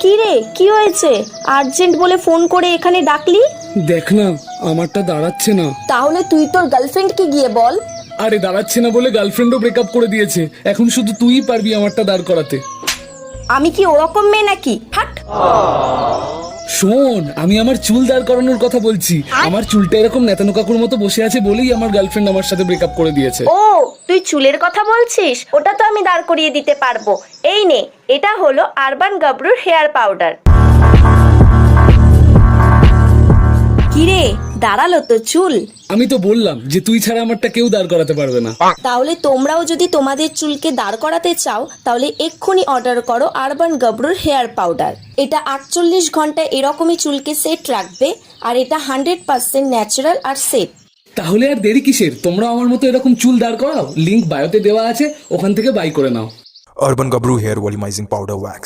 কি রে, কি হয়েছে? আর্জেন্ট বলে ফোন করে এখানে ডাকলি? দেখ না, আমারটা দাঁড়াচ্ছে না। তাহলে তুই তোর গার্লফ্রেন্ডকে গিয়ে বল। আরে দাঁড়াচ্ছে না বলে গার্লফ্রেন্ডও ব্রেকআপ করে দিয়েছে। এখন শুধু তুইই পারবি আমারটা দাঁড় করাতে। আমি কি ওরকম মেয়ে নাকি? হাট। শোন, আমি আমার চুল দাঁড় করানোর কথা বলছি। আমার চুলটা এরকম নেতানো কাকুর মতো বসে আছে বলেই আমার গার্লফ্রেন্ড আমার সাথে ব্রেকআপ করে দিয়েছে। ও, তুই চুলের কথা বলছিস? ওটা তো আমি দাঁড় করিয়ে দিতে পারবো। এই নে, এটা হলো আরবান গাবরুর হেয়ার পাউডার। কিরে, দাঁড়ালো তো চুল? আমি তো বললাম যে তুই ছাড়া আমারটা কেউ দাঁড় করাতে পারবে না। তাহলে তোমরাও যদি তোমাদের চুলকে দাঁড় করাতে চাও তাহলে এক্ষুনি অর্ডার করো আরবান গাবরুর হেয়ার পাউডার। এটা 48 ঘন্টা এরকমই চুলকে সেট রাখবে, আর এটা 100% ন্যাচারাল আর সেফ। তাহলে আর দেরি কিসের? তোমরা আমার মতো এরকম চুল দাঁড় করাও। লিংক বায়োতে দেওয়া আছে, ওখান থেকে বাই করে নাও। Urban Gabru Hair Volumizing Powder Wax.